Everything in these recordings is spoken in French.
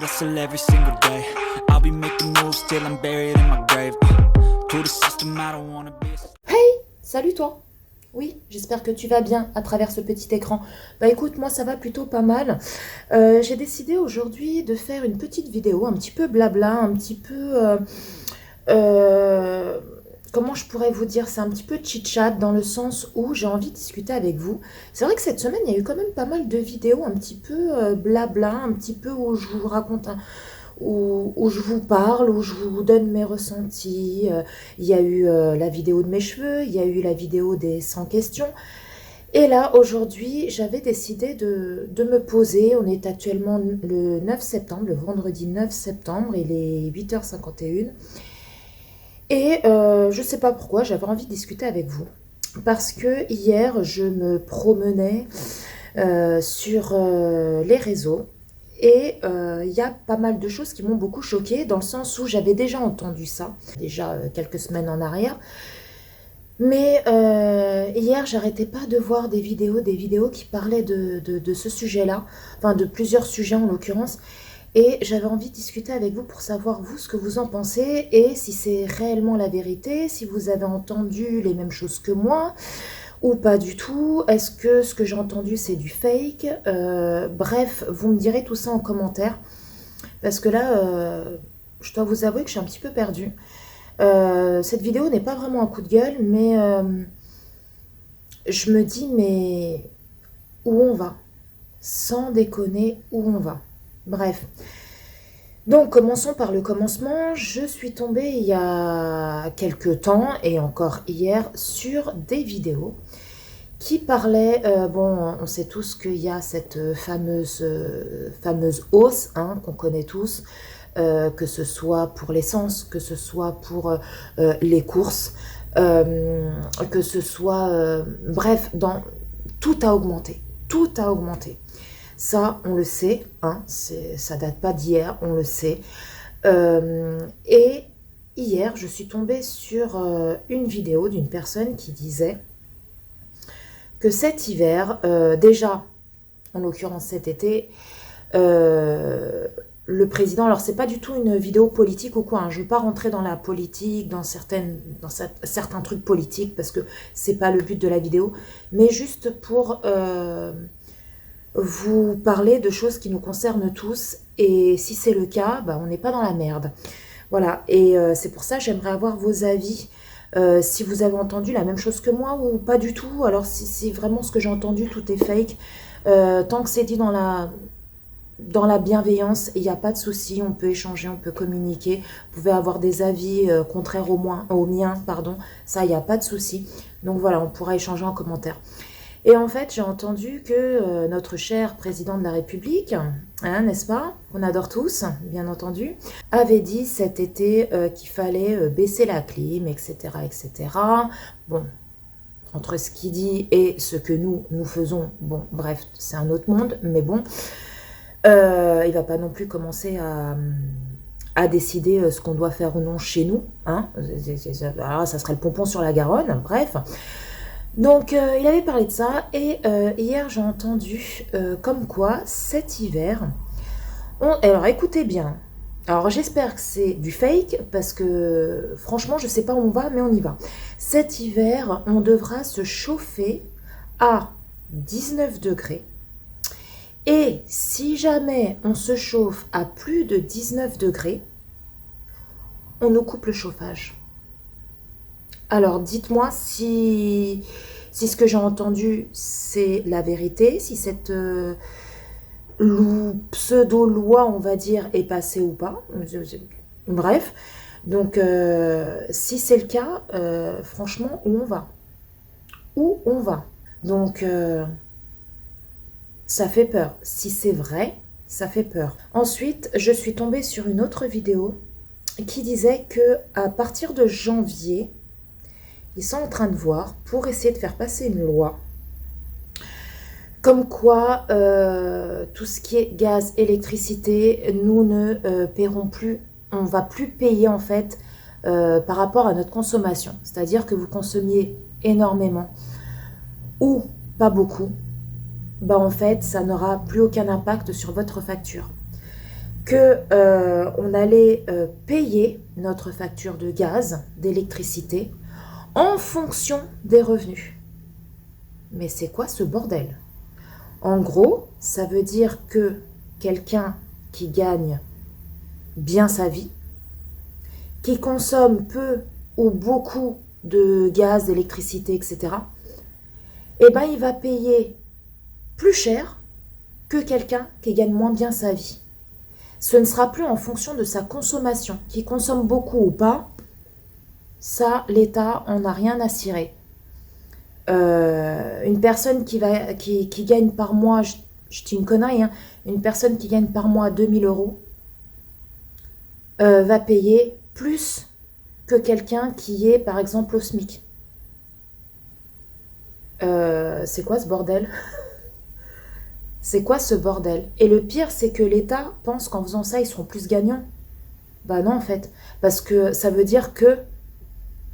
hustle every single day. I'll be making moves till I'm buried in my grave. To the system, I don't wanna be Hey, salut toi. Oui, j'espère que tu vas bien à travers ce petit écran. Bah écoute, moi ça va plutôt pas mal. J'ai décidé aujourd'hui de faire une petite vidéo, un petit peu blabla, un petit peu... euh, comment je pourrais vous dire? C'est un petit peu chit-chat dans le sens où j'ai envie de discuter avec vous. C'est vrai que cette semaine, il y a eu quand même pas mal de vidéos un petit peu blabla, un petit peu où je vous raconte où je vous parle, où je vous donne mes ressentis. Il y a eu la vidéo de mes cheveux, il y a eu la vidéo des 100 questions. Et là, aujourd'hui, j'avais décidé de me poser. On est actuellement le 9 septembre, le vendredi 9 septembre, il est 8h51. Et je ne sais pas pourquoi, j'avais envie de discuter avec vous. Parce que hier, je me promenais sur les réseaux. Et il y a pas mal de choses qui m'ont beaucoup choquée, dans le sens où j'avais déjà entendu ça, déjà quelques semaines en arrière. Mais hier, j'arrêtais pas de voir des vidéos qui parlaient de ce sujet-là, enfin de plusieurs sujets en l'occurrence. Et j'avais envie de discuter avec vous pour savoir, vous, ce que vous en pensez et si c'est réellement la vérité, si vous avez entendu les mêmes choses que moi ou pas du tout. Est-ce que ce que j'ai entendu, c'est du fake? Bref, vous me direz tout ça en commentaire. Parce que là, je dois vous avouer que je suis un petit peu perdue. Cette vidéo n'est pas vraiment un coup de gueule, mais je me dis, mais où on va? Sans déconner, où on va? Bref. Donc, commençons par le commencement. Je suis tombée il y a quelques temps, et encore hier, sur des vidéos qui parlaient, bon, on sait tous qu'il y a cette fameuse hausse hein, qu'on connaît tous, que ce soit pour l'essence, que ce soit pour les courses, que ce soit, bref, tout a augmenté, tout a augmenté. Ça, on le sait, hein, ça date pas d'hier, on le sait. Et hier, je suis tombée sur une vidéo d'une personne qui disait que cet hiver, déjà, en l'occurrence cet été, le président, alors c'est pas du tout une vidéo politique ou quoi, hein, je veux pas rentrer dans la politique, dans certains trucs politiques, parce que c'est pas le but de la vidéo, mais juste pour vous parler de choses qui nous concernent tous, et si c'est le cas, bah, on n'est pas dans la merde. Voilà, et c'est pour ça que j'aimerais avoir vos avis, si vous avez entendu la même chose que moi ou pas du tout, alors si vraiment ce que j'ai entendu, tout est fake, tant que c'est dit dans la bienveillance, il n'y a pas de souci, on peut échanger, on peut communiquer, vous pouvez avoir des avis contraires au mien, pardon, ça, il n'y a pas de souci. Donc voilà, on pourra échanger en commentaire. Et en fait, j'ai entendu que notre cher président de la République, hein, n'est-ce pas, qu'on adore tous, bien entendu, avait dit cet été qu'il fallait baisser la clim, etc., etc. Bon, entre ce qu'il dit et ce que nous faisons, bon, bref, c'est un autre monde, mais bon, il ne va pas non plus commencer à décider ce qu'on doit faire ou non chez nous, hein. Alors, ça serait le pompon sur la Garonne, bref. Donc, il avait parlé de ça, et hier, j'ai entendu comme quoi, cet hiver, alors écoutez bien, alors j'espère que c'est du fake, parce que franchement, je ne sais pas où on va, mais on y va. Cet hiver, on devra se chauffer à 19 degrés, et si jamais on se chauffe à plus de 19 degrés, on nous coupe le chauffage. Alors, dites-moi si ce que j'ai entendu, c'est la vérité, si cette pseudo-loi, on va dire, est passée ou pas. Bref, donc, si c'est le cas, franchement, où on va? Où on va? Donc, ça fait peur. Si c'est vrai, ça fait peur. Ensuite, je suis tombée sur une autre vidéo qui disait que à partir de janvier, ils sont en train de voir pour essayer de faire passer une loi comme quoi tout ce qui est gaz, électricité, nous ne paierons plus, on ne va plus payer en fait par rapport à notre consommation. C'est-à-dire que vous consommiez énormément ou pas beaucoup, bah en fait ça n'aura plus aucun impact sur votre facture. que on allait payer notre facture de gaz, d'électricité, en fonction des revenus. Mais c'est quoi ce bordel? En gros, ça veut dire que quelqu'un qui gagne bien sa vie, qui consomme peu ou beaucoup de gaz, d'électricité, etc., eh ben, il va payer plus cher que quelqu'un qui gagne moins bien sa vie. Ce ne sera plus en fonction de sa consommation. Qui consomme beaucoup ou pas, ça, l'État en a rien à cirer. Une personne qui gagne par mois, je dis une connerie, hein, une personne qui gagne par mois 2000 euros va payer plus que quelqu'un qui est par exemple au SMIC. C'est quoi ce bordel? C'est quoi ce bordel? Et le pire, c'est que l'État pense qu'en faisant ça, ils seront plus gagnants. Bah non, en fait. Parce que ça veut dire que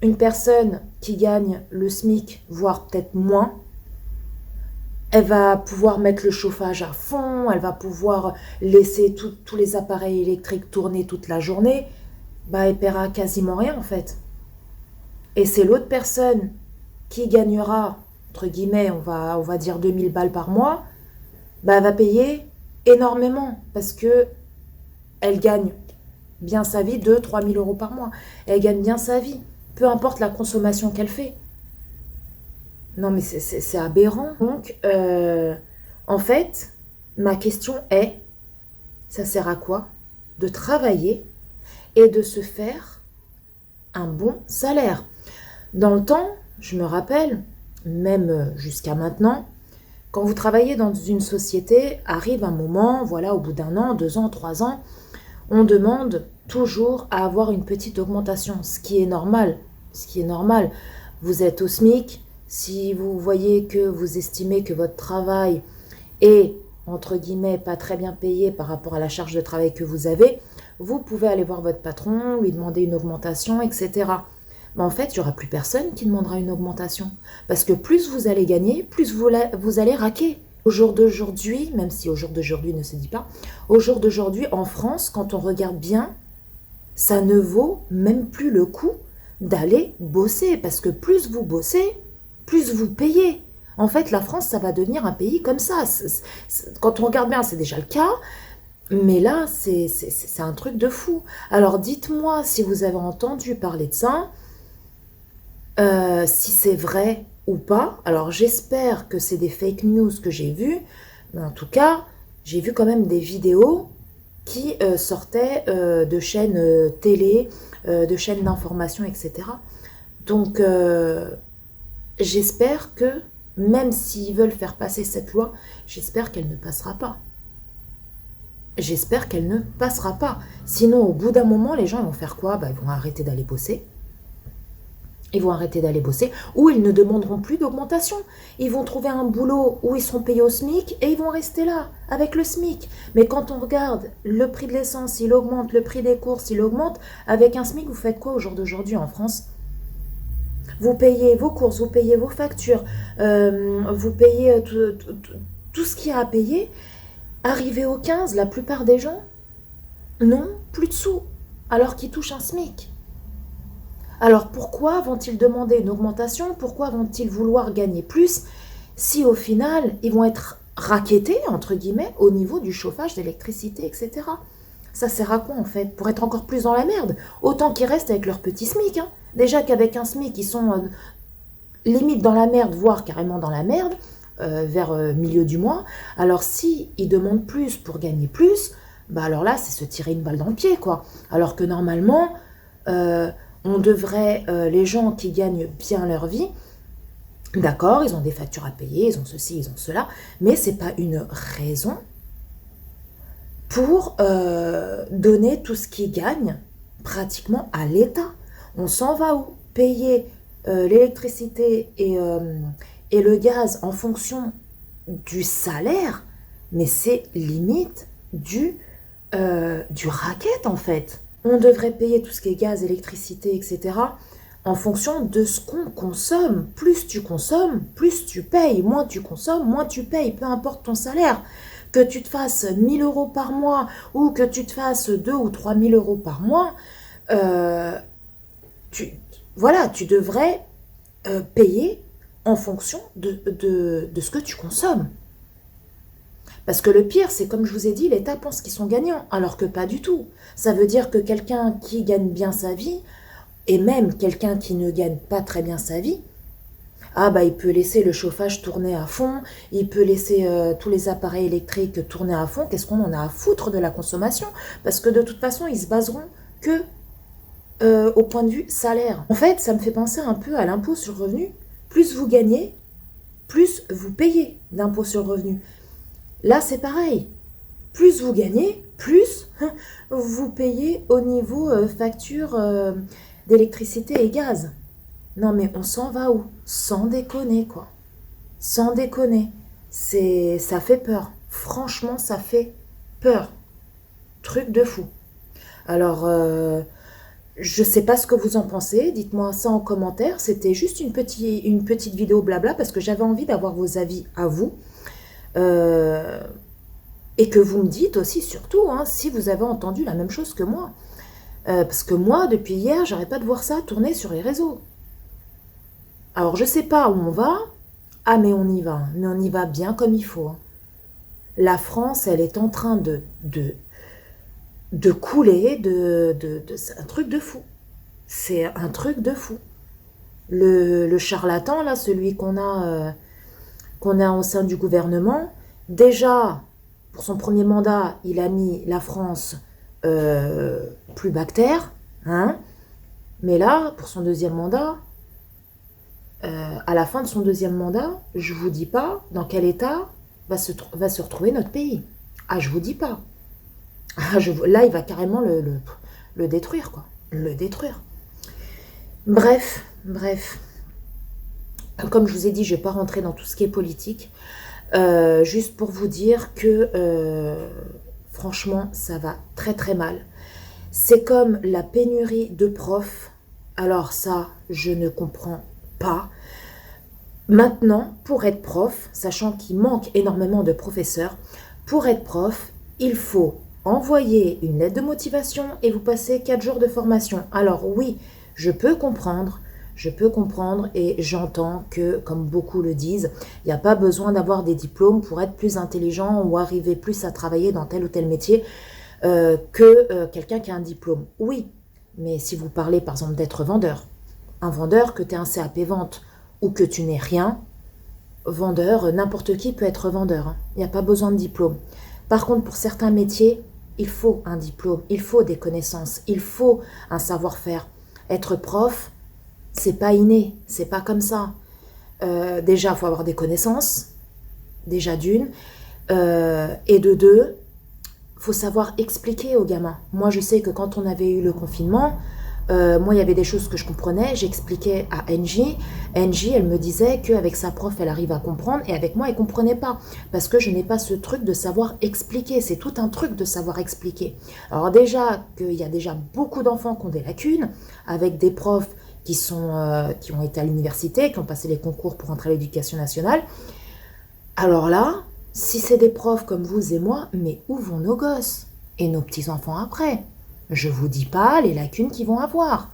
une personne qui gagne le SMIC, voire peut-être moins, elle va pouvoir mettre le chauffage à fond, elle va pouvoir laisser tous les appareils électriques tourner toute la journée. Bah, elle paiera quasiment rien, en fait. Et c'est l'autre personne qui gagnera, entre guillemets, on va dire 2000 balles par mois, bah, elle va payer énormément parce que elle gagne bien sa vie, 2-3 000 euros par mois. Elle gagne bien sa vie, peu importe la consommation qu'elle fait. Non, mais c'est aberrant. Donc, en fait, ma question est, ça sert à quoi de travailler et de se faire un bon salaire? Dans le temps, je me rappelle, même jusqu'à maintenant, quand vous travaillez dans une société, arrive un moment, voilà, au bout d'1 an, 2 ans, 3 ans, on demande toujours à avoir une petite augmentation, ce qui est normal. Ce qui est normal. Vous êtes au SMIC, si vous voyez que vous estimez que votre travail est, entre guillemets, pas très bien payé par rapport à la charge de travail que vous avez, vous pouvez aller voir votre patron, lui demander une augmentation, etc. Mais en fait, il n'y aura plus personne qui demandera une augmentation. Parce que plus vous allez gagner, plus vous allez raquer. Au jour d'aujourd'hui, même si au jour d'aujourd'hui ne se dit pas, au jour d'aujourd'hui, en France, quand on regarde bien, ça ne vaut même plus le coup d'aller bosser. Parce que plus vous bossez, plus vous payez. En fait, la France, ça va devenir un pays comme ça. Quand on regarde bien, c'est déjà le cas. Mais là, c'est un truc de fou. Alors, dites-moi si vous avez entendu parler de ça. Si c'est vrai ou pas. Alors j'espère que c'est des fake news que j'ai vues, mais en tout cas, j'ai vu quand même des vidéos qui sortaient de chaînes télé, de chaînes d'information, etc. Donc j'espère que, même s'ils veulent faire passer cette loi, j'espère qu'elle ne passera pas. J'espère qu'elle ne passera pas. Sinon, au bout d'un moment, les gens vont faire quoi? Bah, ils vont arrêter d'aller bosser. Ils vont arrêter d'aller bosser, ou ils ne demanderont plus d'augmentation. Ils vont trouver un boulot où ils seront payés au SMIC et ils vont rester là, avec le SMIC. Mais quand on regarde le prix de l'essence, il augmente, le prix des courses, il augmente, avec un SMIC, vous faites quoi au jour d'aujourd'hui en France? Vous payez vos courses, vous payez vos factures, vous payez tout ce qu'il y a à payer. Arrivé au 15, la plupart des gens n'ont plus de sous, alors qu'ils touchent un SMIC. Alors pourquoi vont-ils demander une augmentation? Pourquoi vont-ils vouloir gagner plus si au final ils vont être rackettés, entre guillemets, au niveau du chauffage, d'électricité, etc. Ça sert à quoi en fait? Pour être encore plus dans la merde? Autant qu'ils restent avec leur petit SMIC. Hein. Déjà qu'avec un SMIC, ils sont limite dans la merde, voire carrément dans la merde, vers milieu du mois. Alors si ils demandent plus pour gagner plus, bah alors là c'est se tirer une balle dans le pied quoi. Alors que normalement... on devrait, les gens qui gagnent bien leur vie, d'accord, ils ont des factures à payer, ils ont ceci, ils ont cela, mais ce n'est pas une raison pour donner tout ce qu'ils gagnent pratiquement à l'État. On s'en va où? Payer l'électricité et le gaz en fonction du salaire, mais c'est limite du racket en fait. On devrait payer tout ce qui est gaz, électricité, etc. en fonction de ce qu'on consomme. Plus tu consommes, plus tu payes. Moins tu consommes, moins tu payes, peu importe ton salaire. Que tu te fasses 1000 euros par mois ou que tu te fasses 2 ou 3000 euros par mois, euh, voilà, tu devrais payer en fonction de ce que tu consommes. Parce que le pire, c'est comme je vous ai dit, l'État pense qu'ils sont gagnants, alors que pas du tout. Ça veut dire que quelqu'un qui gagne bien sa vie, et même quelqu'un qui ne gagne pas très bien sa vie, ah bah il peut laisser le chauffage tourner à fond, il peut laisser tous les appareils électriques tourner à fond. Qu'est-ce qu'on en a à foutre de la consommation? Parce que de toute façon, ils se baseront que au point de vue salaire. En fait, ça me fait penser un peu à l'impôt sur le revenu. Plus vous gagnez, plus vous payez d'impôt sur le revenu. Là, c'est pareil. Plus vous gagnez, plus vous payez au niveau facture d'électricité et gaz. Non mais on s'en va où? Sans déconner quoi. Sans déconner. Ça fait peur. Franchement, ça fait peur. Truc de fou. Alors, je sais pas ce que vous en pensez. Dites-moi ça en commentaire. C'était juste une petite vidéo blabla parce que j'avais envie d'avoir vos avis à vous. Et que vous me dites aussi surtout hein, si vous avez entendu la même chose que moi. Parce que moi, depuis hier, j'arrête pas de voir ça tourner sur les réseaux. Alors, je sais pas où on va. Ah, mais on y va. Mais on y va bien comme il faut. La France, elle est en train de couler. C'est un truc de fou. C'est un truc de fou. Le charlatan, là, celui qu'on a au sein du gouvernement, déjà, pour son premier mandat, il a mis la France plus bactère. Hein, mais là, pour son deuxième mandat... à la fin de son deuxième mandat, je vous dis pas dans quel état va se retrouver notre pays. Ah, je vous dis pas. Ah, là, il va carrément le détruire, quoi. Le détruire. Bref. Comme je vous ai dit, je vais pas rentrer dans tout ce qui est politique. Juste pour vous dire que, franchement, ça va très très mal. C'est comme la pénurie de profs. Alors ça, je ne comprends pas. Maintenant, pour être prof, sachant qu'il manque énormément de professeurs, pour être prof, il faut envoyer une lettre de motivation et vous passez 4 jours de formation. Alors oui, je peux comprendre et j'entends que, comme beaucoup le disent, il n'y a pas besoin d'avoir des diplômes pour être plus intelligent ou arriver plus à travailler dans tel ou tel métier que quelqu'un qui a un diplôme. Oui, mais si vous parlez par exemple d'être vendeur, un vendeur, que tu aies un CAP vente ou que tu n'aies rien, vendeur, n'importe qui peut être vendeur. Il n'y a pas besoin de diplôme. Par contre, pour certains métiers, il faut un diplôme, il faut des connaissances, il faut un savoir-faire. Être prof, c'est pas inné, c'est pas comme ça. Déjà, il faut avoir des connaissances, déjà d'une, et de deux, il faut savoir expliquer aux gamins. Moi, je sais que quand on avait eu le confinement, moi, il y avait des choses que je comprenais, j'expliquais à Angie. Angie, elle me disait qu'avec sa prof, elle arrive à comprendre, et avec moi, elle ne comprenait pas. Parce que je n'ai pas ce truc de savoir expliquer. C'est tout un truc de savoir expliquer. Alors déjà, qu'il y a déjà beaucoup d'enfants qui ont des lacunes, avec des profs qui ont été à l'université, qui ont passé les concours pour entrer à l'éducation nationale. Alors là, si c'est des profs comme vous et moi, mais où vont nos gosses et nos petits-enfants après? Je vous dis pas les lacunes qu'ils vont avoir.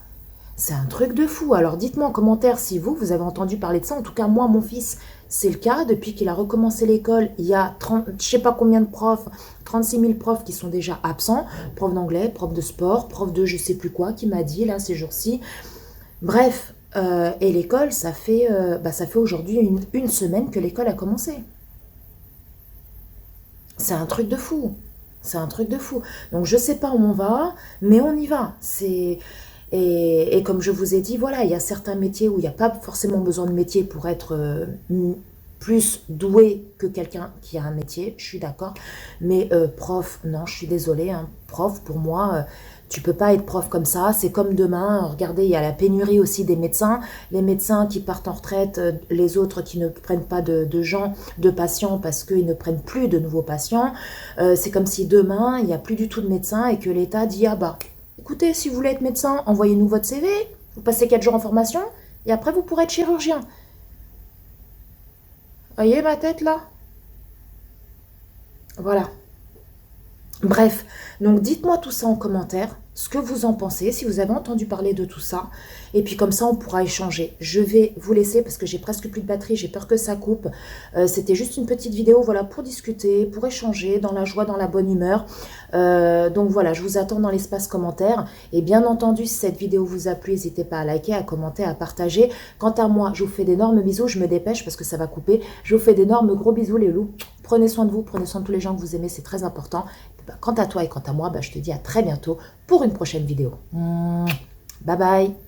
C'est un truc de fou. Alors dites-moi en commentaire si vous avez entendu parler de ça. En tout cas, moi, mon fils, c'est le cas. Depuis qu'il a recommencé l'école, il y a 30, je sais pas combien de profs, 36 000 profs qui sont déjà absents. Prof d'anglais, prof de sport, prof de je sais plus quoi, qui m'a dit là ces jours-ci. Bref, et l'école, ça fait aujourd'hui une semaine que l'école a commencé. C'est un truc de fou. C'est un truc de fou. Donc je sais pas où on va, mais on y va. Et comme je vous ai dit, voilà, il y a certains métiers où il n'y a pas forcément besoin de métier pour être plus doué que quelqu'un qui a un métier, je suis d'accord. Mais prof, non, je suis désolée, hein, prof, pour moi, tu peux pas être prof comme ça. C'est comme demain, regardez, il y a la pénurie aussi des médecins. Les médecins qui partent en retraite, les autres qui ne prennent pas de patients parce qu'ils ne prennent plus de nouveaux patients. C'est comme si demain, il n'y a plus du tout de médecins et que l'État dit, ah bah, écoutez, si vous voulez être médecin, envoyez-nous votre CV, vous passez 4 jours en formation, et après vous pourrez être chirurgien. Voyez ma tête là? Voilà. Bref, donc dites-moi tout ça en commentaire, ce que vous en pensez, si vous avez entendu parler de tout ça. Et puis comme ça, on pourra échanger. Je vais vous laisser parce que j'ai presque plus de batterie, j'ai peur que ça coupe. C'était juste une petite vidéo, voilà, pour discuter, pour échanger, dans la joie, dans la bonne humeur. Donc voilà, je vous attends dans l'espace commentaire. Et bien entendu, si cette vidéo vous a plu, n'hésitez pas à liker, à commenter, à partager. Quant à moi, je vous fais d'énormes bisous, je me dépêche parce que ça va couper. Je vous fais d'énormes gros bisous les loups. Prenez soin de vous, prenez soin de tous les gens que vous aimez, c'est très important. Quant à toi et quant à moi, je te dis à très bientôt pour une prochaine vidéo. Bye bye.